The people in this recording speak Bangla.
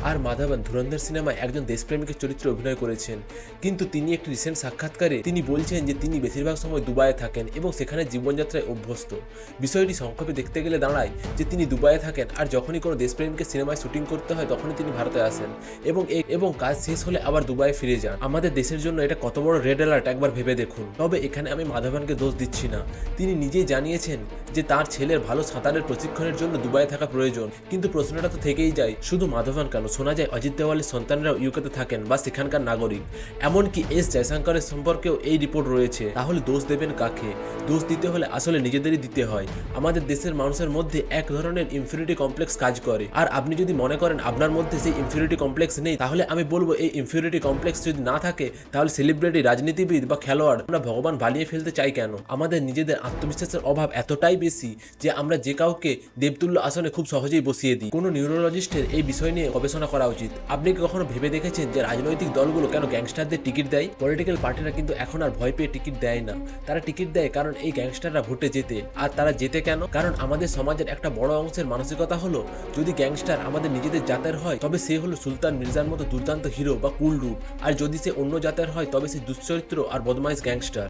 আর মাধবন ধুরন্ধর সিনেমায় একজন দেশপ্রেমিকের চরিত্রে অভিনয় করেছেন, কিন্তু তিনি একটি রিসেন্ট সাক্ষাৎকারে তিনি বলছেন যে তিনি বেশিরভাগ সময় দুবাইয়ে থাকেন এবং সেখানে জীবনযাত্রায় অভ্যস্ত। বিষয়টি সংক্ষেপে দেখতে গেলে দাঁড়ায় যে তিনি দুবাইয়ে থাকেন আর যখনই কোনো দেশপ্রেমিকের সিনেমায় শুটিং করতে হয় তখনই তিনি ভারতে আসেন এবং কাজ শেষ হলে আবার দুবাইয়ে ফিরে যান। আমাদের দেশের জন্য এটা কত বড় রেড অ্যালার্ট একবার ভেবে দেখুন। তবে এখানে আমি মাধবনকে দোষ দিচ্ছি না, তিনি নিজেই জানিয়েছেন যে তার ছেলের ভালো সাঁতারের প্রশিক্ষণের জন্য দুবাইয়ে থাকা প্রয়োজন। কিন্তু প্রশ্নটা তো থেকেই যায়, শুধু মাধবন কেন, শোনা যায় অজিত দেওয়ালের সন্তানরাও ইউকেতে থাকেন বা সেখানকার নাগরিক। এমনকি এস জয়শঙ্করের সম্পর্কেও এই রিপোর্ট রয়েছে। তাহলে দোষ দেবেন কাকে? দোষ দিতে হলে আসলে নিজেদেরই দিতে হয়। আমাদের দেশের মানুষের মধ্যে এক ধরনের ইনফিরিটি কমপ্লেক্স কাজ করে, আর আপনি যদি মনে করেন আপনার মধ্যে সেই ইনফিরিটি কমপ্লেক্স নেই, তাহলে আমি বলবো এই ইনফিরিটি কমপ্লেক্স যদি না থাকে তাহলে সেলিব্রিটি, রাজনীতিবিদ বা খেলোয়াড় আমরা ভগবান বানিয়ে ফেলতে চাই কেন? আমাদের নিজেদের আত্মবিশ্বাসের অভাব এতটাই বেশি যে আমরা যে কাউকে দেবতুল্য আসনে খুব সহজেই বসিয়ে দিই। কোনো নিউরোলজিস্টের এই বিষয় নিয়ে গবেষণা করা উচিত। আপনি কি কখনো ভেবে দেখেছেন যে রাজনৈতিক দলগুলো কেন গ্যাংস্টারদের টিকিট দেয়? পলিটিক্যাল পার্টিরা কিন্তু এখন আর ভয় পেয়ে টিকিট দেয় না, তারা টিকিট দেয় কারণ এই গ্যাংস্টাররা ভোটে জেতে। আর তারা জেতে কেন? কারণ আমাদের সমাজের একটা বড় অংশের মানসিকতা হলো, যদি গ্যাংস্টার আমাদের নিজেদের জাতের হয় তবে সে হলো সুলতান মির্জার মতো দুর্দান্ত হিরো বা কুল রূপ, আর যদি সে অন্য জাতের হয় তবে সে দুশ্চরিত্র আর বদমাইশ গ্যাংস্টার।